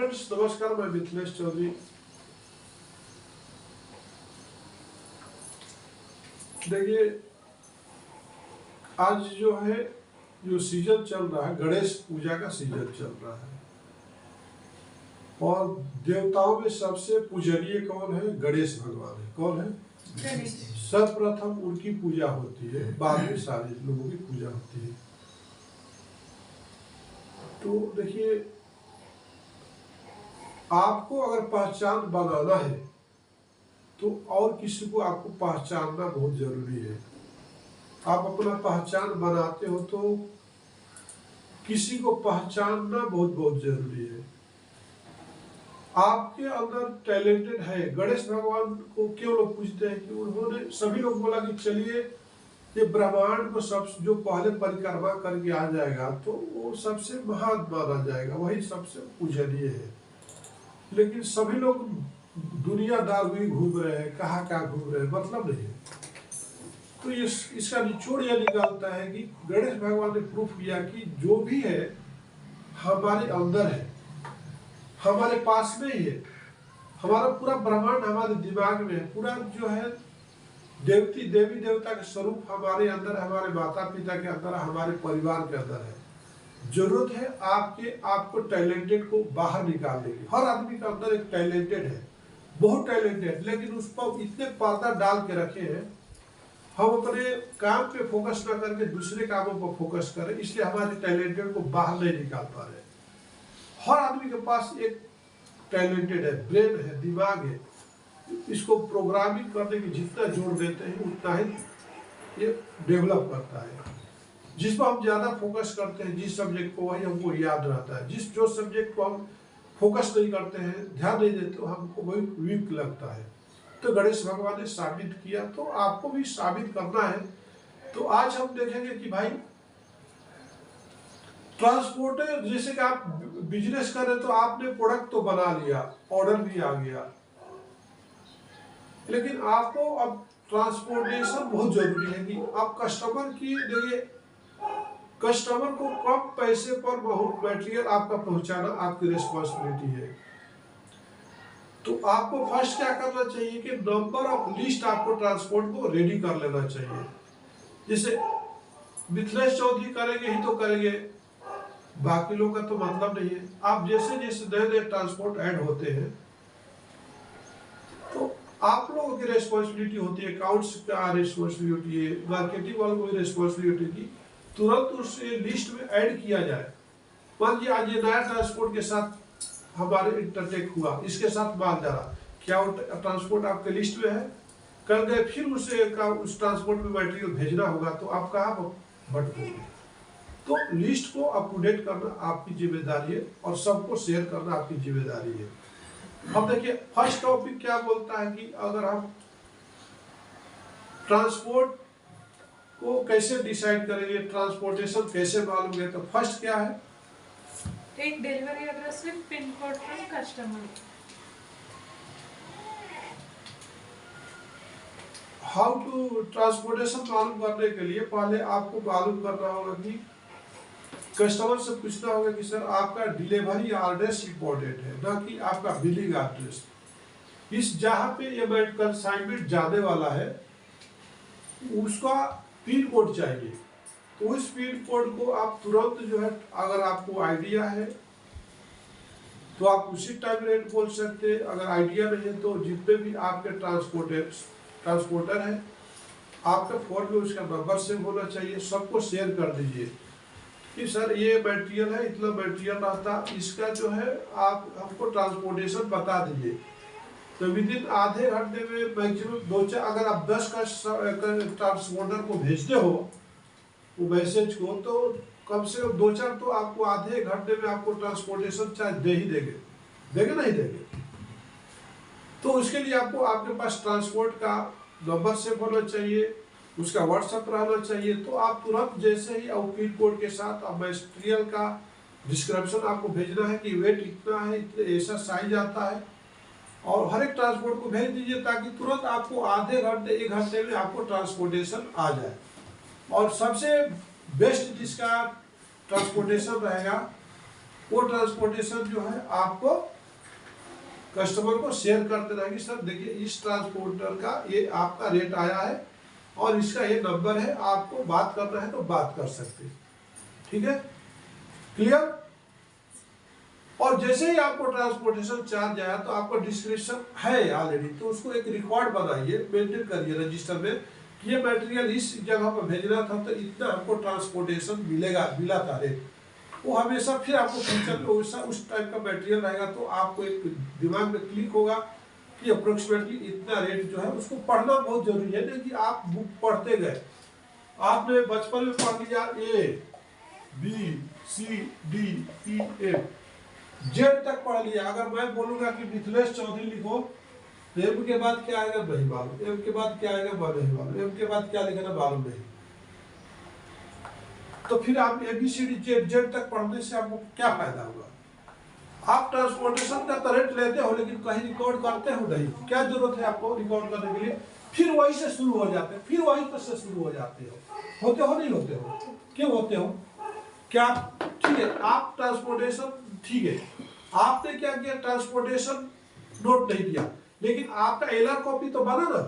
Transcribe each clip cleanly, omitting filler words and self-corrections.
Friends, नमस्कार। मैं मिथिलेश चौधरी। देखिए, आज जो है जो सीजन चल रहा है, गणेश पूजा का सीजन चल रहा है और देवताओं में सबसे पूजनीय कौन है? गणेश भगवान है। कौन है? सर्वप्रथम उनकी पूजा होती है, बाद में सारे लोगों की पूजा होती है। तो देखिए, आपको अगर पहचान बनाना है तो और किसी को आपको पहचानना बहुत जरूरी है। आप अपना पहचान बनाते हो तो किसी को पहचानना बहुत बहुत जरूरी है। आपके अंदर टैलेंटेड है। गणेश भगवान को क्यों लोग पूछते हैं कि उन्होंने, सभी लोग बोला कि चलिए ये ब्रह्मांड को सब जो पहले परिक्रमा करके आ जाएगा तो वो सबसे महान माना जाएगा, वही सबसे पूजनीय है। लेकिन सभी लोग दुनियादार भी घूम रहे हैं, कहाँ घूम रहे हैं, मतलब नहीं है। तो इसका निचोड़ यह निकालता है कि गणेश भगवान ने प्रूफ किया कि जो भी है हमारे अंदर है, हमारे पास में ही है। हमारा पूरा ब्रह्मांड हमारे दिमाग में है। पूरा जो है देवी देवता के स्वरूप हमारे अंदर, हमारे माता पिता के अंदर, हमारे परिवार के अंदर है। जरूरत है आपको टैलेंटेड को बाहर निकालने की। हर आदमी के अंदर एक टैलेंटेड है, बहुत टैलेंटेड, लेकिन उस पर इतने पर्दा डाल के रखे हैं, हम अपने काम पे फोकस न करके दूसरे कामों पर फोकस करें, इसलिए हमारे टैलेंटेड को बाहर नहीं निकाल पा रहे। हर आदमी के पास एक टैलेंटेड है, ब्रेन है, दिमाग है। इसको प्रोग्रामिंग करने की जितना जोर देते हैं उतना ही ये डेवलप करता है। जिस पर हम ज्यादा फोकस करते हैं, जिस सब्जेक्ट को, वही हमको याद रहता है। जो सब्जेक्ट को हम फोकस नहीं करते हैं, ध्यान नहीं देते, हमको वही वीक लगता है। तो गणेश भगवान ने साबित किया, तो आपको भी साबित करना है। तो आज हम देखेंगे कि भाई ट्रांसपोर्टर, जैसे कि आप बिजनेस कर रहे तो आपने प्रोडक्ट तो बना लिया, ऑर्डर भी आ गया, लेकिन आपको अब ट्रांसपोर्टेशन बहुत जरूरी है कि आप कस्टमर की, देखिए कस्टमर को कम पैसे पर बहुत मटेरियल आपका पहुंचाना आपकी रिस्पॉन्सिबिलिटी है। तो आपको फर्स्ट क्या करना चाहिए कि नंबर ऑफ लिस्ट आपको ट्रांसपोर्ट को रेडी कर लेना चाहिए। जैसे मिथिलेश चौधरी करेंगे ही तो करेंगे, बाकी लोग का तो मतलब नहीं है। आप जैसे जैसे नए नए ट्रांसपोर्ट ऐड होते हैं तो आप लोगों की रिस्पॉन्सिबिलिटी होती है, अकाउंट्स का रिस्पॉन्सिबिलिटी है, मार्केटिंग वालों को रिस्पॉन्सिबिलिटी की तुरंत उस लिस्ट में ऐड किया जाए। मान लीजिए आज ये नया ट्रांसपोर्ट के साथ हमारे इंटरटेक हुआ, इसके साथ माल जा रहा, क्या वो ट्रांसपोर्ट आपके लिस्ट में है? कर गए, फिर उस ट्रांसपोर्ट में मटेरियल भेजना होगा तो आप कहाँ भटकोगे? तो लिस्ट को अप टू डेट करना आपकी जिम्मेदारी है और सबको शेयर करना आपकी जिम्मेदारी है। अब देखिए, फर्स्ट टॉपिक क्या बोलता है कि अगर हम ट्रांसपोर्ट को कैसे डिसाइड करेंगे, ट्रांसपोर्टेशन कैसे मालूम है, तो फर्स्ट क्या है? एक delivery address with pin code from customer. How to transportation मालूम करने के लिए पहले आपको मालूम करना होगा कि कस्टमर से पूछना होगा कि सर आपका डिलीवरी एड्रेस इंपॉर्टेंट है, ना कि आपका बिलिंग एड्रेस। इस जहाँ पे ये कंसाइनमेंट जाने वाला है उसका पिन कोड चाहिए। तो उस पिन कोड को आप तुरंत जो है, अगर आपको आइडिया है तो आप उसी टाइम रेट बोल सकते हैं। अगर आइडिया नहीं है तो जितने भी आपके ट्रांसपोर्टर है, आपके फोन में उसका नंबर सेव होना चाहिए। सबको शेयर कर दीजिए कि सर ये मटेरियल है, इतना मटेरियल रहता, इसका जो है आप हमको ट्रांसपोर्टेशन बता दीजिए। तो विद इन आधे घंटे में मैक्सिमम 2-4, अगर आप 10 का ट्रांसपोर्टर को भेजते हो वो मैसेज को, तो कम से कम 2-4 तो आपको आधे घंटे में आपको ट्रांसपोर्टेशन चार्ज दे ही देंगे नहीं देंगे। तो उसके लिए आपको आपके पास ट्रांसपोर्ट का नंबर सेव होना चाहिए, उसका व्हाट्सएप रहना चाहिए। तो आप तुरंत जैसे ही और पिन कोड के साथ अब मटेरियल का डिस्क्रिप्शन आपको भेजना है कि वेट इतना है, इतने ऐसा साइज आता है, और हर एक ट्रांसपोर्ट को भेज दीजिए ताकि तुरंत आपको आधे घंटे 1 घंटे में आपको ट्रांसपोर्टेशन आ जाए। और सबसे बेस्ट जिसका ट्रांसपोर्टेशन रहेगा वो ट्रांसपोर्टेशन जो है आपको कस्टमर को शेयर करते रहेंगे, सर देखिए इस ट्रांसपोर्टर का ये आपका रेट आया है और इसका ये नंबर है, आपको बात करना है तो बात कर सकते हैं। ठीक है, क्लियर। और जैसे ही आपको ट्रांसपोर्टेशन चार्ज आया तो आपको डिस्क्रिप्शन है ऑलरेडी, तो उसको एक रिकॉर्ड बनाइए, मेंटेन करिए रजिस्टर में कि ये मटेरियल इस जगह पर भेजना था तो इतना हमको ट्रांसपोर्टेशन मिला था रेट। वो हमेशा फिर आपको फ्यूचर में वैसा उस टाइप का मटेरियल रहेगा तो आपको एक दिमाग में क्लिक होगा कि अप्रोक्सीमेटली इतना रेट जो है, उसको पढ़ना बहुत जरूरी है। नहीं कि आप बुक पढ़ते गए, आपने बचपन में पढ़ लिया ABCDE जेड तक पढ़ लिया। अगर मैं बोलूंगा कि मिथिलेश चौधरी लिखो तो एम के बाद क्या आएगा नहीं मालूम, एम के बाद क्या आएगा नहीं मालूम, एम के बाद क्या लिखना मालूम नहीं। तो फिर आप ABCD जेड तक पढ़ने से आपको क्या फायदा होगा? आप ट्रांसपोर्टेशन का तो रेट लेते हो लेकिन कहीं रिकॉर्ड करते हो नहीं, क्या जरूरत है आपको रिकॉर्ड करने के लिए? फिर वही से शुरू हो जाते हैं, फिर वही से शुरू हो जाते हो। होते हो नहीं होते हो? क्यों होते हो? क्या ठीक है, आप ट्रांसपोर्टेशन ठीक है, आपने क्या किया, ट्रांसपोर्टेशन नोट नहीं दिया, लेकिन आपका एलआर कॉपी तो बना ना,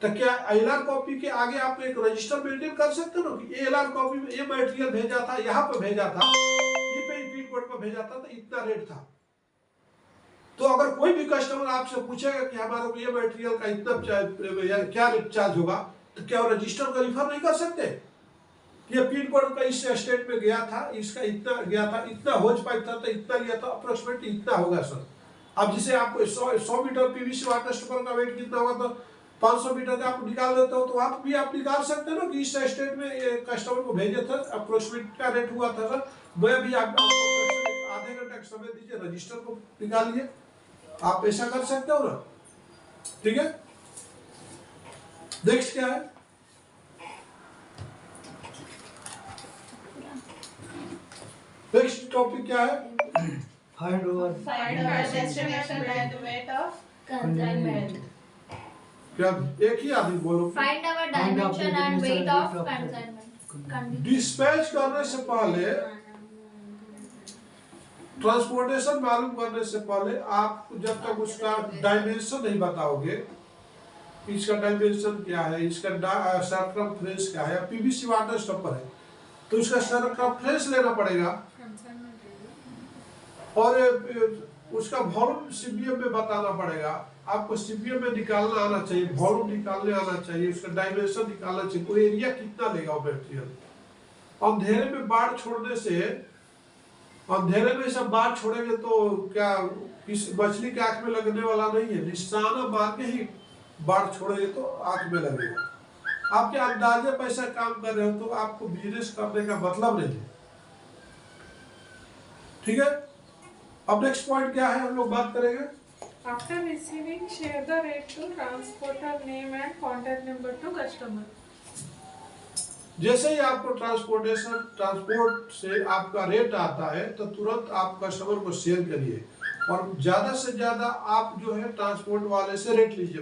तो क्या एलआर कॉपी के आगे आप एक रजिस्टर मेंटेन कर सकते हो ना कि एलआर कॉपी में ये मटेरियल भेजा था, यहाँ पे भेजा था, ये पे पिन कोड पर भेजा था तो इतना रेट था। तो अगर कोई भी कस्टमर आपसे पूछेगा कि हमारे को ये मटेरियल का इतना क्या रेट चार्ज होगा, तो क्या रजिस्टर को रिफर नहीं कर सकते? ये पिन कोड का इस स्टेट में गया था, इसका इतना गया था, इतना होज पाइप था तो इतना लिया था, अप्रोक्सीमेटली इतना होगा सर। अब जिसे आपको 100 मीटर पीवीसी वाटर स्टॉपर का वेट कितना होगा तो 500 मीटर का आप निकाल देते हो, तो वहां भी आप निकाल सकते हो ना कि इस स्टेट में ये कस्टमर को भेजे थे, अप्रोक्सीमेट क्या रेट हुआ था सर। मैं भी आपको आधे घंटे का समय दीजिए, रजिस्टर को निकालिए, आप ऐसा कर सकते हो ना। ठीक है, नेक्स्ट क्या है? नेक्स्ट टॉपिक क्या है? Find over destination and weight of consignment. क्या एक ही आदमी बोलो? Find our dimension and weight of consignment. Dispatch करने से पहले, ट्रांसपोर्टेशन मालूम करने से पहले आप जब तक उसका डायमेंशन नहीं बताओगे, इसका डायमेंशन क्या है, इसका सर्कमफ्रेंस क्या है, पीवीसी वाटर स्टॉपर है तो उसका सर्कमफ्रेंस लेना पड़ेगा और उसका वॉल्यूम सीबीएम में बताना पड़ेगा। आपको सीबीएम में निकालना आना चाहिए, वॉल्यूम निकालने आना चाहिए, उसका डायमेंशन निकालना चाहिए, कोई एरिया कितना लेगा वो मटेरियल। अंधेरे में बाढ़ छोड़ने से, अंधेरे में सब बाढ़ छोड़ेंगे तो क्या किस मछली के आंख में लगने वाला नहीं है, निशाना मार के ही बाढ़ छोड़ेंगे तो आंख में लगेगा। आपके अंदाजे पैसा काम कर रहे हो तो आपको बिजनेस करने का मतलब नहीं है। ठीक है, अब नेक्स्ट पॉइंट क्या है हम लोग बात करेंगे? after receiving share the rate to transporter name and contact number to customer. जैसे ही आपको ट्रांसपोर्ट से आपका रेट आता है तो तुरंत आप कस्टमर को शेयर करिए और ज्यादा से ज्यादा आप जो है ट्रांसपोर्ट वाले से रेट लीजिए।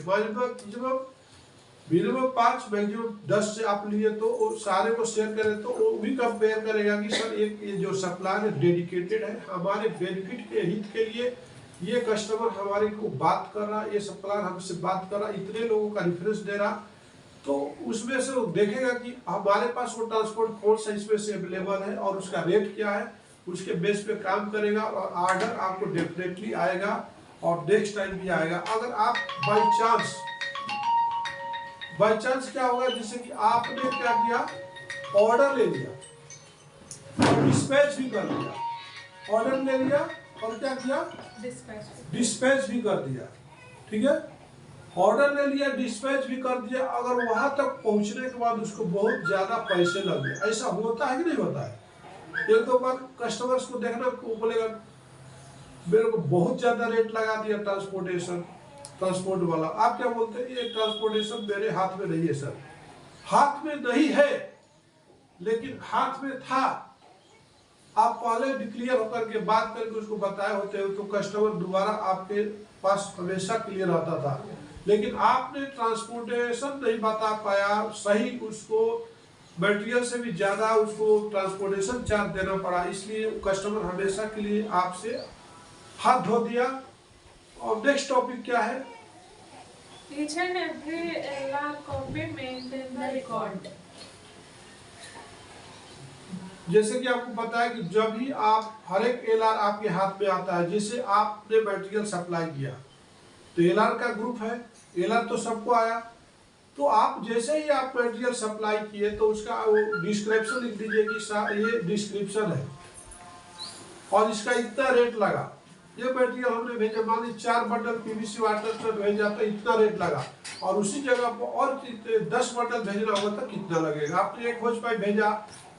मिनिमम 5 मैक्सिमम 10 से आप लिए तो सारे को शेयर करें तो वो भी कंपेयर करेगा कि सर एक ये जो सप्लायर है डेडिकेटेड है, हमारे बेनिफिट के हित के लिए ये कस्टमर हमारे को बात कर रहा, ये सप्लायर हमसे बात कर रहा, इतने लोगों का रेफरेंस दे रहा, तो उसमें से वो देखेगा कि हमारे पास वो ट्रांसपोर्ट कौन सा इसमें से अवेलेबल है और उसका रेट क्या है, उसके बेस पे काम करेगा और ऑर्डर आपको डेफिनेटली आएगा और नेक्स्ट टाइम भी आएगा। अगर आप बाई चांस क्या होगा, जैसे कि आपने क्या किया, ऑर्डर ले लिया और डिस्पैच भी कर दिया, ऑर्डर ले लिया और क्या किया, डिस्पैच भी कर दिया। ठीक है, ऑर्डर ले लिया, डिस्पैच भी कर दिया, अगर वहां तक पहुंचने के बाद उसको बहुत ज्यादा पैसे लग गए, ऐसा होता है कि नहीं होता है? एक दो बार कस्टमर्स को देखना बोलेगा मेरे को बहुत ज्यादा रेट लगा दिया ट्रांसपोर्ट वाला। आप क्या बोलते हैं, ये ट्रांसपोर्टेशन मेरे हाथ में नहीं है सर। हाथ में नहीं है लेकिन हाथ में था, आप पहले डिक्लेयर होकर के बात करके उसको बताए होते हो तो कस्टमर दोबारा आपके पास हमेशा क्लियर रहता था, लेकिन आपने ट्रांसपोर्टेशन नहीं बता पाया, सही उसको मटेरियल से भी ज़्यादा उसको ट्रांसपोर्टेशन चार्ज देना पड़ा, इसलिए कस्टमर हमेशा के लिए आपसे हाथ धो दिया। और नेक्स्ट टॉपिक क्या है? Each and every LR copy maintain the record. जैसे कि आपको पता है कि जब भी आप हर एक एलआर आपके हाथ में आता है, जैसे आपने मटेरियल सप्लाई किया तो एलआर का ग्रुप है, एलआर तो सबको आया, तो आप जैसे ही आप मटेरियल सप्लाई किए तो उसका वो डिस्क्रिप्शन लिख दीजिए कि ये डिस्क्रिप्शन है और इसका इतना रेट लगा। ये मटेरियल हमने भेजा, मान लीजिए 4 बंडल पीवीसी वाटर से भेजा तो इतना रेट लगा, और उसी जगह पर और 10 बंडल भेजना होगा तो कितना लगेगा। आपने एक होज पाइप भेजा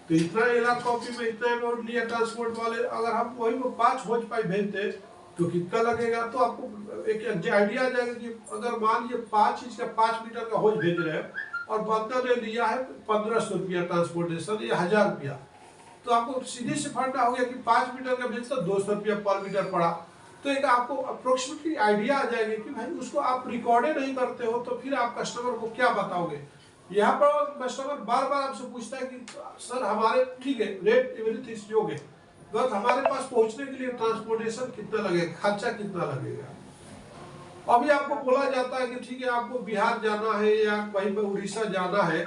तो इतना एलआर कॉपी में इतना अमाउंट लिया ट्रांसपोर्ट वाले, अगर हम वही वो 5 होज पाइप भेजते तो कितना लगेगा। तो आपको एक आइडिया आ जाएगा कि अगर मान लीजिए 5 इंच का 5 मीटर का होज भेज रहे हैं और बंदा ने लिया है 1500 रुपया ट्रांसपोर्टेशन या 1000 रुपया, तो आपको सीधे से फंडा हो गया कि 5 मीटर का भेजता 200 रुपया पर मीटर पड़ा। तो एक आपको अप्रोक्सीमेटली आइडिया आ जाएगा कि भाई उसको आप रिकॉर्डे नहीं करते हो तो फिर आप कस्टमर को क्या बताओगे। यहाँ पर कस्टमर बार बार आपसे पूछता है कि सर हमारे ठीक है रेट एवरीथिंग योग है, बस हमारे पास पहुंचने के लिए ट्रांसपोर्टेशन कितना लगेगा, खर्चा कितना लगेगा। अभी आपको बोला जाता है कि ठीक है आपको बिहार जाना है या कहीं पर उड़ीसा जाना है,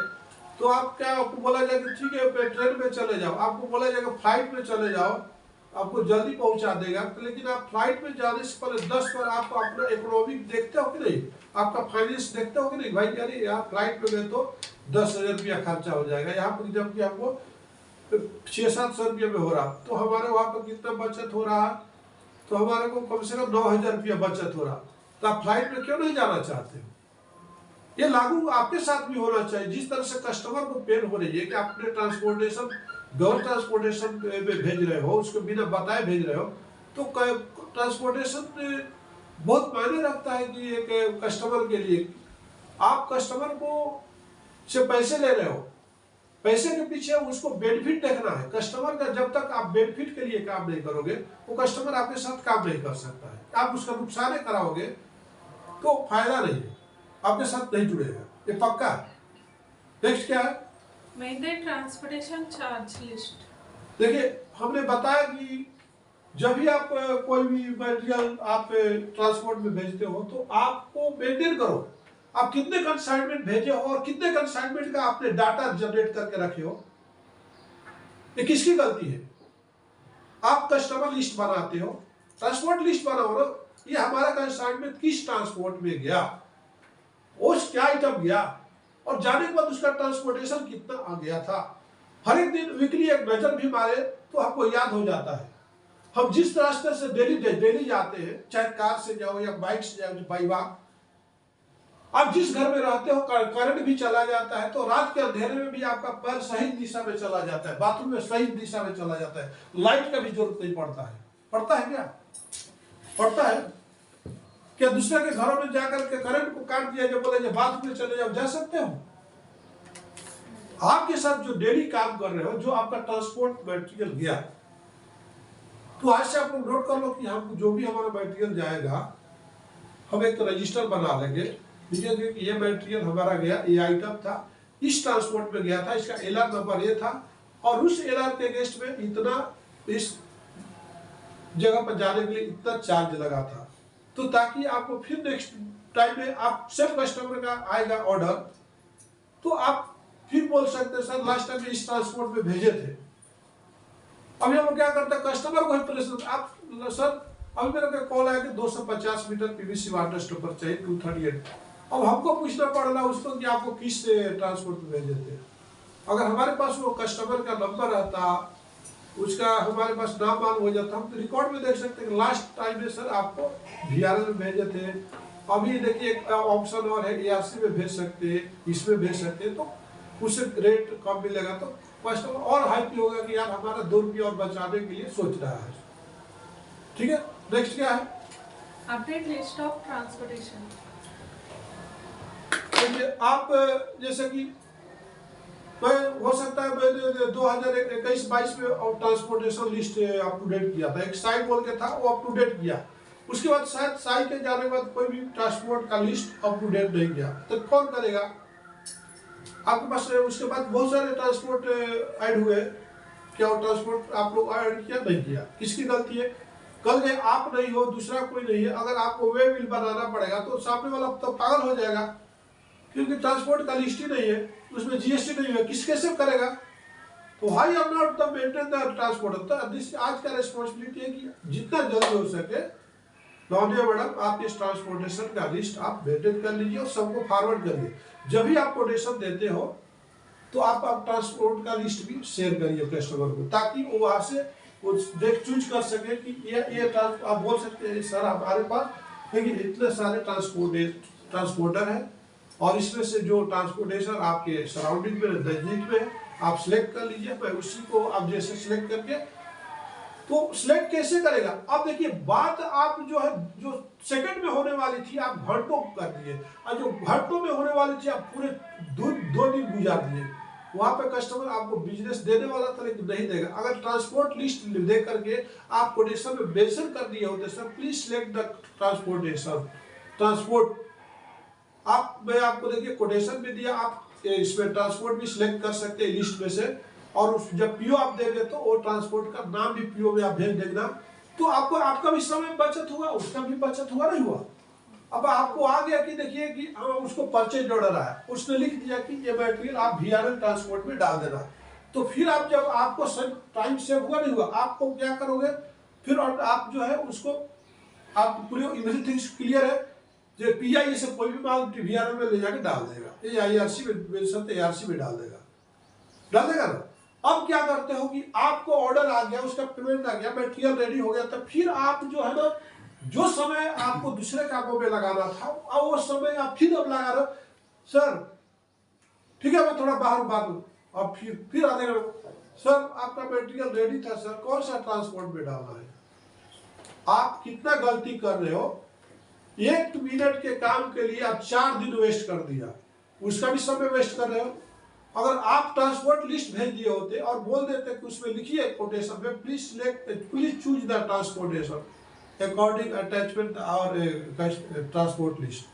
तो आप क्या आपको बोला जाएगा ठीक है ट्रेन में चले जाओ, आपको बोला जाएगा फ्लाइट में चले जाओ, आपको जल्दी पहुंचा देगा। लेकिन आप फ्लाइट में जाने से पहले 10 बार आपको अपना इकोनॉमिक देखते हो कि नहीं, आपका फाइनेंस देखते हो कि नहीं, भाई यार यार फ्लाइट में गए तो 10,000 रुपया खर्चा हो जाएगा, यहाँ पर जबकि आपको 600-700 रुपये में हो रहा, तो हमारे वहाँ पर कितना बचत हो रहा, तो हमारे को कम से कम 9,000 रुपया बचत हो रहा। तो आप फ्लाइट में क्यों नहीं जाना चाहते हो? ये लागू आपके साथ भी होना चाहिए। जिस तरह से कस्टमर को पेन हो रही है कि आपने ट्रांसपोर्टेशन गवर्नमेंट ट्रांसपोर्टेशन में भेज रहे हो, उसको बिना बताए भेज रहे हो, तो ट्रांसपोर्टेशन बहुत मायने रखता है कि एक कस्टमर के लिए। आप कस्टमर को से पैसे ले रहे हो, पैसे के पीछे उसको बेनिफिट देखना है कस्टमर का। जब तक आप बेनिफिट के लिए काम नहीं करोगे वो कस्टमर आपके साथ काम नहीं कर सकता है। आप उसका नुकसान कराओगे तो फायदा नहीं है, आपके साथ नहीं जुड़ेगा, ये पक्का है। नेक्स्ट क्या है? Maintain transportation charge list. देखिए हमने बताया कि जब भी आप कोई भी मटेरियल आप ट्रांसपोर्ट में भेजते हो तो आपको मेंटेन करो, आप कितने कंसाइनमेंट भेजे हो और कितने कंसाइनमेंट का आपने डाटा जनरेट करके रखे हो। ये किसकी गलती है? आप कस्टमर लिस्ट बनाते हो, ट्रांसपोर्ट लिस्ट बनाओ ना, ये हमारा कंसाइनमेंट किस ट्रांसपोर्ट में गया, उस क्या आइटम गया और जाने के बाद उसका ट्रांसपोर्टेशन कितना आ गया था। हर एक दिन वीकली एक नजर भी मारे तो हमको याद हो जाता है। हम जिस रास्ते से डेली जाते हैं, चाहे कार से जाओ या बाइक से जाओ, बाई वाक, आप जिस घर में रहते हो करंट भी चला जाता है तो रात के अंधेरे में भी आपका पैर सही दिशा में चला जाता है, बाथरूम में सही दिशा में चला जाता है, लाइट का भी जरूरत नहीं पड़ता है। पड़ता है क्या? पड़ता है क्या? दूसरे के घरों में जाकर के करंट को काट दिया, जब बोले बाथरूम में चले जाओ, जा सकते हो? आपके साथ जो डेली काम कर रहे हो, जो आपका ट्रांसपोर्ट मटेरियल गया, तो आज से आप लोग नोट कर लो कि हम जो भी हमारा मटेरियल जाएगा हम एक रजिस्टर बना लेंगे, देखिए कि ये मटेरियल हमारा गया, ये आइटम था, इस ट्रांसपोर्ट में गया था, इसका एलआर नंबर ये था और उस एलआर के अगेंस्ट में इतना इस जगह पर जाने के लिए इतना चार्ज लगा था। तो ताकि आपको फिर नेक्स्ट टाइम में आप सब कस्टमर का आएगा ऑर्डर तो आप फिर बोल सकते हैं सर लास्ट टाइम में इस ट्रांसपोर्ट में भेजे थे। अभी हम क्या करते हैं, कस्टमर को ही प्रेशर, आप सर अभी मेरे को कॉल आया कि 250 मीटर पीवीसी वाटर स्टॉपर चाहिए 238। अब हमको पूछना पड़ रहा है उसको कि आपको किस ट्रांसपोर्ट में भेजे थे। अगर हमारे पास वो कस्टमर का नंबर रहता, उसका हमारे पास नाम मालूम हो जाता, हम तो रिकॉर्ड में देख सकते हैं लास्ट टाइम में सर आपको VRL में भेजे थे। अभी देखिए एक ऑप्शन और है, ARC में भेज सकते हैं, इसमें भेज सकते हैं, तो उससे रेट कम मिलेगा तो कस्टमर और हाइप होगा कि यार हमारा 2 रुपये और बचाने के लिए सोच रहा है। ठीक है, नेक्स्ट क्या है? Update list of transportation. आप जैसे कि हो सकता है मैंने 2021-22 में transportation list up to date किया था, एक साइट बोल के था वो अप टू डेट किया, उसके बाद शायद साइट के जाने के बाद कोई भी ट्रांसपोर्ट का लिस्ट अप टू डेट नहीं किया, तो कौन करेगा? आपके पास उसके बाद बहुत सारे ट्रांसपोर्ट ऐड हुए, क्या वो ट्रांसपोर्ट आप लोग ऐड किया नहीं किया? किसकी गलती है? कल के आप नहीं हो, दूसरा कोई नहीं है, अगर आपको वे बिल बनाना पड़ेगा तो सामने वाला तो पागल हो जाएगा, क्योंकि ट्रांसपोर्ट का लिस्ट ही नहीं है, उसमें जीएसटी नहीं है, किस कैसे करेगा? तो why are not the maintain the transport? तो दिस आज का रिस्पॉन्सिबिलिटी है कि जितना जल्दी हो सके नौनिया मैडम आप इस ट्रांसपोर्टेशन का लिस्ट आप मेंटेन कर लीजिए और सबको फॉरवर्ड करिए। जब भी आप कोटेशन देते हो तो आप ट्रांसपोर्ट का लिस्ट भी शेयर करिए कस्टमर को, ताकि वो वहां से देख चूज कर सके कि ये आप बोल सकते हैं सर हमारे पास देखिए इतने सारे ट्रांसपोर्टर है और इसमें से जो ट्रांसपोर्टेशन आपके सराउंडिंग में नजदीक में आप सिलेक्ट कर लीजिए। मैं उसी को आप जैसे सिलेक्ट करके तो सिलेक्ट कैसे करेगा? अब देखिए बात आप जो है जो सेकंड में होने वाली थी आप घंटों कर दिए, और जो घंटों में होने वाली थी आप पूरे दो दिन गुजार दिए। वहां पे कस्टमर आपको बिजनेस देने वाला था लेकिन नहीं देगा। अगर ट्रांसपोर्ट लिस्ट दे करके आप कोटेशन में मेंशन कर दिए होते sir please select the transportation transport, मैं आपको देखिए कोटेशन भी दिया, आप इसमें ट्रांसपोर्ट भी सिलेक्ट कर सकते हैं लिस्ट में से, और जब पीओ आप देंगे तो वो ट्रांसपोर्ट का नाम भी पीओ में आप भेज देना, तो आपको आपका भी समय बचत हुआ, उसका भी बचत हुआ नहीं हुआ। अब आपको आ गया कि देखिए कि उसको परचेज ऑर्डर आया, उसने लिख दिया कि ये मटेरियल आप वीआरएल ट्रांसपोर्ट में डाल देना, तो फिर आप जब आपको टाइम सेव हुआ नहीं हुआ, आपको क्या करोगे फिर आप जो है उसको आप पूरी एवरीथिंग क्लियर है, जो पीआई से कोई भी माल वीआरएल में ले जाके डाल देगा, ये आईआरसी में आरसी में डाल देगा ना। अब क्या करते हो कि आपको ऑर्डर आ गया, उसका पेमेंट आ गया, मटेरियल रेडी हो गया, तो फिर आप जो है ना जो समय आपको दूसरे कामों में लगाना था और वो समय आप फिर अब लगा रहे सर ठीक है मैं थोड़ा बाहर बात हूँ, अब फिर आने सर आपका मटेरियल रेडी था सर, कौन सा ट्रांसपोर्ट में डालना है? आप कितना गलती कर रहे हो, 1 मिनट के काम के लिए आप 4 दिन वेस्ट कर दिया, उसका भी समय वेस्ट कर रहे हो। अगर आप ट्रांसपोर्ट लिस्ट भेज दिए होते और बोल देते कि उसमें लिखिए कोटेशन में please choose the transportation according attachment और ट्रांसपोर्ट लिस्ट,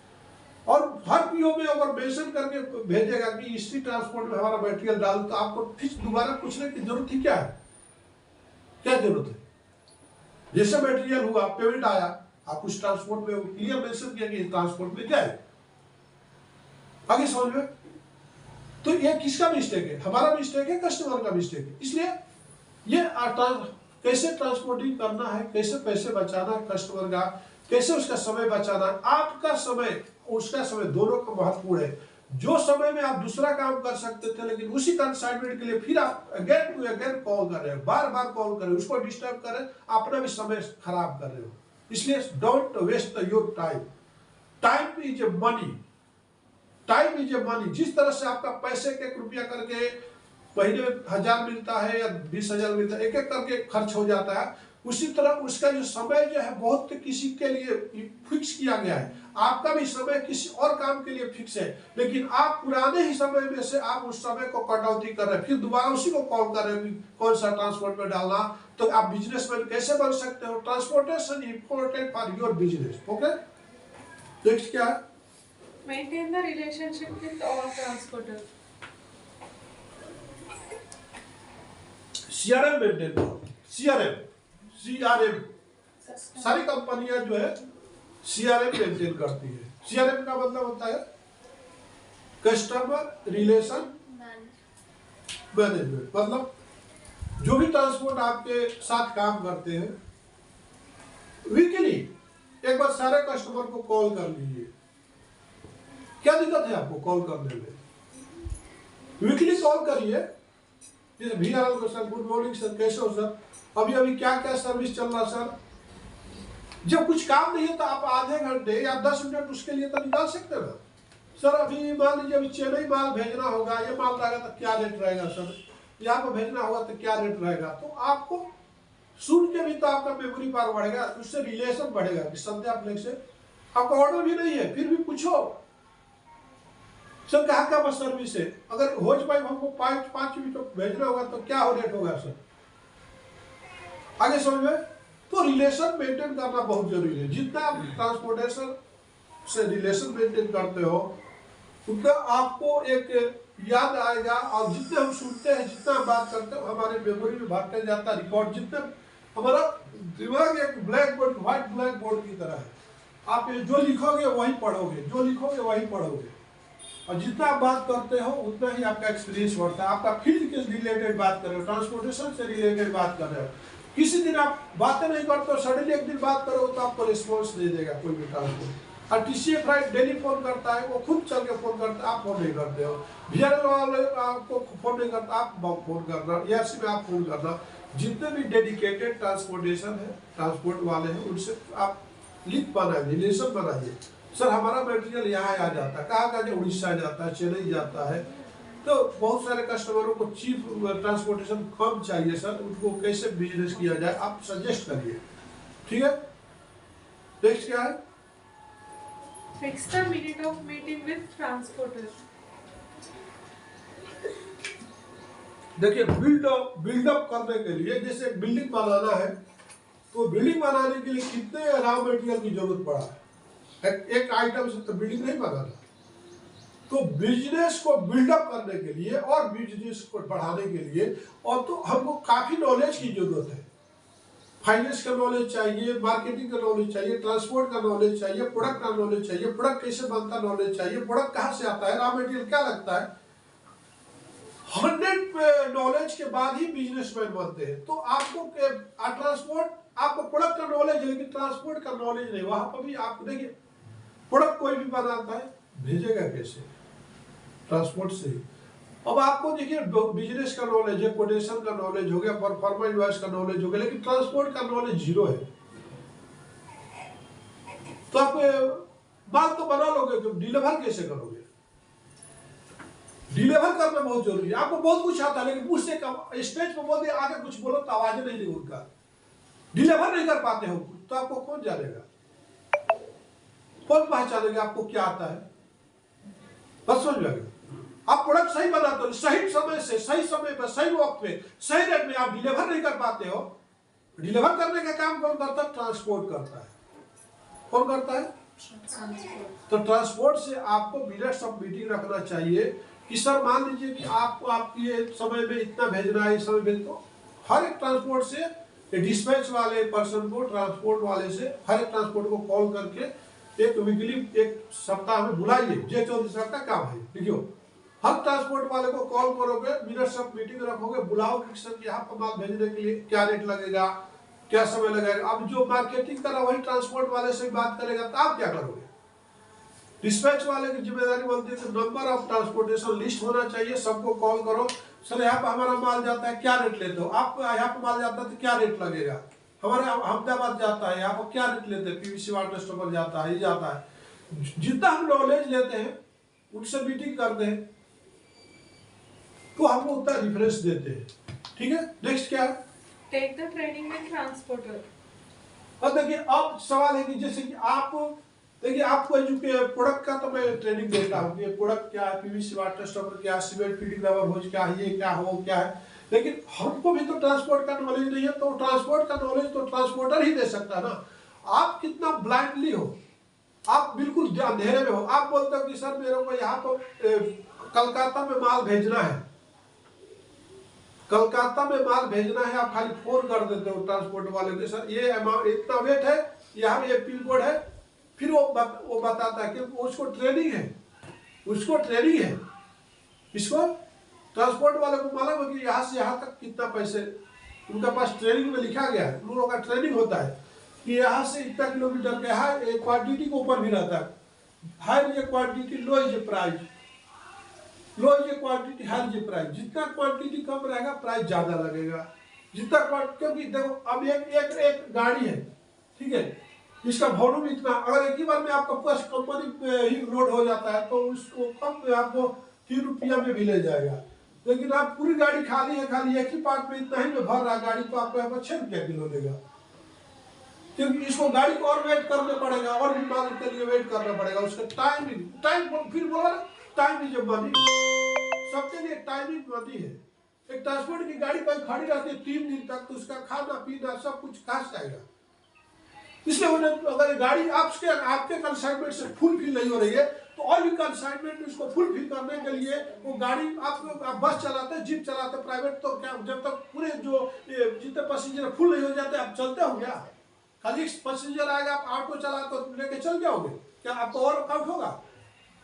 और हर पीओ में अगर मेंशन करके भेजेगा कि इसी ट्रांसपोर्ट में हमारा मटेरियल डाल, तो आपको फिर दोबारा पूछने की जरूरत ही क्या है? क्या जरूरत है? जैसे मटेरियल हुआ पेमेंट आया, आप उस ट्रांसपोर्ट में क्लियर मेंशन किया कि ट्रांसपोर्ट में क्या है, आगे समझ में। तो ये किसका मिस्टेक है? हमारा मिस्टेक है, कस्टमर का मिस्टेक है। इसलिए ये कैसे ट्रांसपोर्टिंग करना है, कैसे पैसे बचाना है कस्टमर का, कैसे उसका समय बचाना है, आपका समय उसका समय दोनों का महत्वपूर्ण है। जो समय में आप दूसरा काम कर सकते थे लेकिन उसी कंसाइनमेंट के लिए फिर आप अगेन टू अगेन कॉल कर रहे हो, बार बार कॉल कर रहे हो, उसको डिस्टर्ब कर रहे हो, अपना भी समय खराब कर रहे हो। इसलिए don't waste your time, time is a money, time is a money. जिस तरह से आपका पैसे के रुपया करके महीने में 1000 मिलता है या 20,000 मिलता है, एक एक करके खर्च हो जाता है, उसी तरह उसका जो समय जो है बहुत किसी के लिए फिक्स किया गया है, आपका भी समय किसी और काम के लिए फिक्स है, लेकिन आप पुराने ही समय में से आप उस समय को कटौती कर रहे हैं, फिर दोबारा उसी को कॉल कर रहे हैं कि कौन सा ट्रांसपोर्ट में डालना। तो आप बिजनेसमैन कैसे बन सकते हो? Transportation important for your business. Okay, next क्या है? Maintain the relationship with all transporters. CRM maintain करो, सीआरएम सारी कंपनियां जो है सीआरएम मेंटेन करती है। सीआरएम का मतलब होता है कस्टमर रिलेशन मैनेजमेंट, मतलब जो भी ट्रांसपोर्ट आपके साथ काम करते हैं वीकली एक बार सारे कस्टमर को कॉल कर लीजिए। क्या दिक्कत है आपको कॉल करने में? वीकली कॉल करिए, जैसे वीआरएल को सर गुड मॉर्निंग सर, कैसे हो सर, अभी अभी क्या क्या सर्विस चल रहा सर। जब कुछ काम नहीं है तो आप आधे घंटे या 10 मिनट उसके लिए तो निकाल सकते हो ना। सर अभी मान लीजिए अभी चेन्नई माल भेजना होगा, ये माल रहेगा तो क्या रेट रहेगा सर, यहाँ पर भेजना होगा तो क्या रेट रहेगा, तो आपको सुन के भी तो आपका मेमोरी पावर बढ़ेगा, उससे रिलेशन बढ़ेगा। संध्या फ्लेक्स से आपका ऑर्डर भी नहीं है फिर भी पूछो सर कहाँ का बस सर्विस है, अगर होज पाइप हमको 5 मिनट भेजना होगा तो क्या हो रेट होगा सर, आगे समझ में। तो रिलेशन मेंटेन करना बहुत जरूरी है। जितना आप ट्रांसपोर्टेशन से रिलेशन मेंटेन करते हो उतना आपको एक याद आएगा। और जितने हम सुनते हैं, जितना बात करते हैं, हमारे मेमोरी में भरते जाता है रिकॉर्ड। जितने हमारा दिमाग एक black board, white black board की तरह है। आप जो लिखोगे वही पढ़ोगे, जो लिखोगे वही पढ़ोगे। और जितना आप बात करते हो उतना ही आपका एक्सपीरियंस बढ़ता है। आपका फील्ड के रिलेटेड बात कर रहे हो, ट्रांसपोर्टेशन से रिलेटेड बात कर रहे हो, किसी दिन आप बातें नहीं करते हो, सडनली एक दिन बात करो तो आपको रिस्पॉन्स नहीं देगा कोई भी ट्रांसपोर्ट। और TCF राइट डेली फोन करता है, वो खुद चल के फोन करता है, आप फोन नहीं करते हो। VRL वाले आपको फोन नहीं करता, आप फोन करना, ERC में आप फोन करना। जितने भी डेडिकेटेड ट्रांसपोर्टेशन है, ट्रांसपोर्ट वाले हैं, उनसे आप लिंक बनाइए, रिलेशन बनाइए। सर हमारा मटेरियल यहाँ आ जाता है, कहाँ कहाँ उड़ीसा जाता है, चेन्नई जाता है। तो बहुत सारे कस्टमरों को चीप ट्रांसपोर्टेशन कम चाहिए सर, उनको कैसे बिजनेस किया जाए आप सजेस्ट करिए, ठीक है। नेक्स्ट क्या है? Fix the minute of meeting with transporter. देखिए बिल्डअप करने के लिए, जैसे एक बिल्डिंग बनाना है, तो बिल्डिंग बनाने के लिए कितने रॉ मटेरियल की जरूरत पड़ा है? एक आइटम से तो बिल्डिंग नहीं बनाना। तो बिजनेस को बिल्डअप करने के लिए और बिजनेस को बढ़ाने के लिए और तो हमको काफी नॉलेज की जरूरत है। फाइनेंस का नॉलेज चाहिए, मार्केटिंग का नॉलेज चाहिए, ट्रांसपोर्ट का नॉलेज चाहिए, प्रोडक्ट का नॉलेज चाहिए, प्रोडक्ट कैसे बनता नॉलेज चाहिए, प्रोडक्ट कहाँ से आता है, रॉ मटेरियल क्या लगता है। 100 नॉलेज के बाद ही बिजनेसमैन बनते हैं। तो आपको ट्रांसपोर्ट, आपको प्रोडक्ट का नॉलेज है लेकिन ट्रांसपोर्ट का नॉलेज नहीं, वहां पर भी आपको देखिए प्रोडक्ट कोई भी बनाता है, भेजेगा कैसे? ट्रांसपोर्ट से। अब आपको देखिए बिजनेस का नॉलेज है, कोटेशन का नॉलेज हो गया, परफॉर्मा इनवॉइस का नॉलेज हो गया, लेकिन ट्रांसपोर्ट का नॉलेज जीरो है। तो आप बात तो बना लोगे, तो डिलीवर कैसे करोगे? डिलीवर करना बहुत जरूरी है। आपको बहुत कुछ आता है लेकिन मुझसे स्टेज पर बोल दिया, आगे कुछ बोलो तो आवाज नहीं दी, उनका डिलीवर नहीं कर पाते हो तो आपको कौन जानेगा, कौन पहचानेगा आपको क्या आता है? बस समझ में, आप प्रोडक्ट सही बनाते हो, सही समय से, सही समय पर, सही वक्त में, सही रेट में, आप डिलीवर नहीं कर पाते हो। डिलीवर करने का काम कौन करता है? ट्रांसपोर्ट करता है। कौन करता है? तो ट्रांसपोर्ट से आपको मिनट्स ऑफ मीटिंग रखना चाहिए कि सर मान लीजिए कि आपको आपके समय में इतना भेजना है, इस समय भेज दो। हर एक ट्रांसपोर्ट से डिस्पैच वाले पर्सन को, ट्रांसपोर्ट वाले से हर एक ट्रांसपोर्ट को कॉल करके एक वीकली, एक सप्ताह में बुलाइए, जो 24 का काम है। देखियो हर ट्रांसपोर्ट वाले को कॉल करोगे, मिनट्स ऑफ मीटिंग रखोगे, बुलाओगे सर यहाँ पर माल भेजने के लिए क्या रेट लगेगा, क्या समय लगेगा। अब जो मार्केटिंग कर रहा वही ट्रांसपोर्ट वाले से बात करेगा, तो आप क्या करोगे? डिस्पैच वाले की जिम्मेदारी बनती है कि नंबर ऑफ ट्रांसपोर्टेशन लिस्ट होना चाहिए, सबको कॉल करो, सर यहाँ पर हमारा माल जाता है, क्या रेट लेते हो आप? यहाँ पर माल जाता है तो क्या रेट लगेगा? हमारे अहमदाबाद जाता है, यहाँ पर क्या रेट लेते हैं? PVC वाटर स्टॉपर जाता है, ये जाता है। जितना हम नॉलेज लेते हैं उनसे मीटिंग करते हैं तो हमको उतना रिफरेंस देते हैं, ठीक है। नेक्स्ट क्या है? Take the training with transporter. अब देखिए अब सवाल है कि जैसे कि आप देखिए आपको प्रोडक्ट का तो मैं ट्रेनिंग देता हूँ कि प्रोडक्ट क्या है, PVC वाटर स्टॉपर क्या है, सीमेंट फीडिंग रबर होज क्या है, ये क्या हो क्या है, लेकिन हमको भी तो ट्रांसपोर्ट का नॉलेज नहीं है। तो ट्रांसपोर्ट का नॉलेज तो ट्रांसपोर्टर ही दे सकता है ना। आप कितना ब्लाइंडली हो, आप बिल्कुल अंधेरे में हो, आप बोलते हो कि सर मेरे को यहाँ तो कलकत्ता में माल भेजना है, कलकत्ता में माल भेजना है, आप खाली फोन कर देते हो ट्रांसपोर्ट वाले के, सर ये अमाउंट इतना वेट है, यहाँ ये पिन कोड है, फिर वो बताता है कि उसको ट्रेनिंग है, उसको ट्रेनिंग है। इसको ट्रांसपोर्ट वाले को मालूम है कि यहाँ से यहाँ तक कितना पैसे, उनके पास ट्रेनिंग में लिखा गया है, उन लोगों का ट्रेनिंग होता है कि यहाँ से इतना किलोमीटर के हाई क्वांटिटी के ऊपर भी रहता है, high is quantity, low is price, low is quantity, high is price. जितना क्वांटिटी कम रहेगा प्राइस ज्यादा लगेगा, जितना क्योंकि देखो अब एक गाड़ी है, ठीक है, इसका वॉल्यूम इतना, अगर एक ही बार में आपका पूरा कंपनी ही लोड हो जाता है तो उसको कम आपको 3 रुपया में भी ले जाएगा। लेकिन आप पूरी गाड़ी खाली है, खाली एक ही पार्ट में इतना ही में भर रहा गाड़ी, तो आपको यहाँ पर 6 रुपया किलो देगा, क्योंकि इसको गाड़ी को और वेट करना पड़ेगा, और भी माल के लिए वेट करना पड़ेगा, उसका टाइम फिर बोला ना, टाइम इज मनी, सबके लिए टाइमिंग मनी है। एक ट्रांसपोर्ट की गाड़ी कहीं खड़ी रहती है 3 दिन तक, तो उसका खाना पीना सब कुछ कहाँ से आएगा? इसलिए अगर गाड़ी आपके कंसाइनमेंट से फुलफिल नहीं हो रही है तो और भी कंसाइनमेंट उसको फुलफिल करने के लिए वो गाड़ी आप बस चलाते हैं, जीप चलाते हैं प्राइवेट, तो क्या जब तक पूरे जो जितने पैसेंजर फुल नहीं हो जाते आप चलते हो क्या? खाली पैसेंजर आएगा आप ऑटो चला तो लेके चल जाओगे क्या? आपको और काउंट होगा?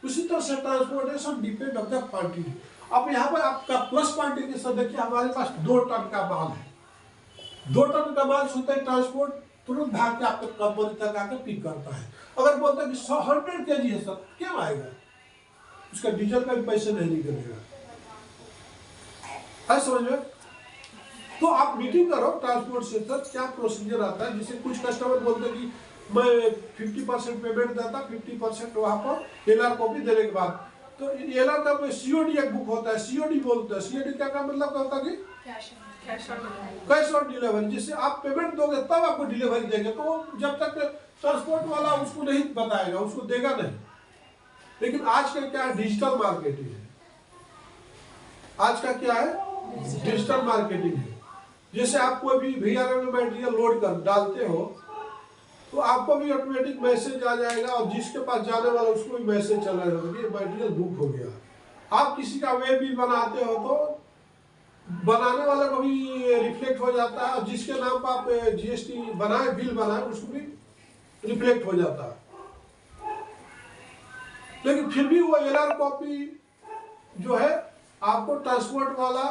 उसी तरह से transportation depend on the quantity. अब यहाँ पर आपका प्लस पॉइंट देखिए, हमारे पास 2 टन का माल है, 2 टन का माल सुनते हैं ट्रांसपोर्ट तुरंत भाग के आपके कंपनी तक आके पिक करता है। अगर बोलते हैं कि 100 kg है सर, क्यों आएगा? उसका डीजल का भी पैसे नहीं निकलेगा, है समझ में? तो आप मीटिंग करो ट्रांसपोर्ट से, सर क्या प्रोसीजर आता है। जैसे कुछ कस्टमर बोलते हैं कि मैं 50% पेमेंट देता, 50% वहाँ पर एलआर कॉपी देने के बाद, तो एलआर का सीओडी एक बुक होता है, सीओडी बोलते हैं। सीओडी क्या मतलब होता है कि कैश ऑन डिलीवरी। जिससे आप पेमेंट दोगे तब आपको डिलीवरी देंगे, तो जब तक ट्रांसपोर्ट वाला उसको नहीं बताएगा, उसको देगा नहीं। लेकिन आज का क्या है, डिजिटल मार्केटिंग है। आज का क्या है, डिजिटल मार्केटिंग है। जैसे आप कोई भी वीआरएम में मटेरियल लोड कर डालते हो तो आपको भी ऑटोमेटिक मैसेज आ जाएगा, और जिसके पास जाने वाला उसको भी मैसेज चला जाएगा कि मटेरियल बुक हो गया। आप किसी का वे बिल बनाते हो तो बनाने वाले को भी रिफ्लेक्ट हो जाता है, और जिसके नाम पर आप जीएसटी बनाए, बिल बनाए, उसको भी रिफ्लेक्ट हो जाता है। लेकिन फिर भी वो एलआर कॉपी जो है आपको ट्रांसपोर्ट वाला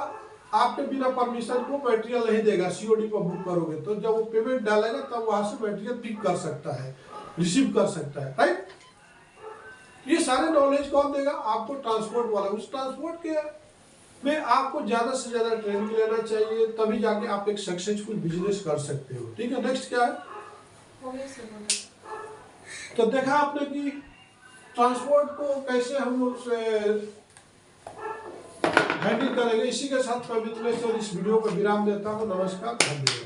आपके बिना परमिशन को मटेरियल नहीं देगा। सीओडी पर बुक करोगे तो जब वो पेमेंट डालेगा तब वहां से मटेरियल पिक कर सकता है, रिसीव कर सकता है, राइट। ये सारे नॉलेज कौन देगा? आपको ट्रांसपोर्ट वाला। उस ट्रांसपोर्ट के में आपको ज्यादा से ज्यादा ट्रेनिंग लेना चाहिए, तभी जाके आप एक सक्सेसफुल बिजनेस कर सकते हो। ठीक है, नेक्स्ट क्या है? तो देखा आपने कि ट्रांसपोर्ट को कैसे हम लोग हैंडल करेंगे। इसी के साथ मैं मित्रों इस वीडियो को विराम देता हूँ। नमस्कार, धन्यवाद।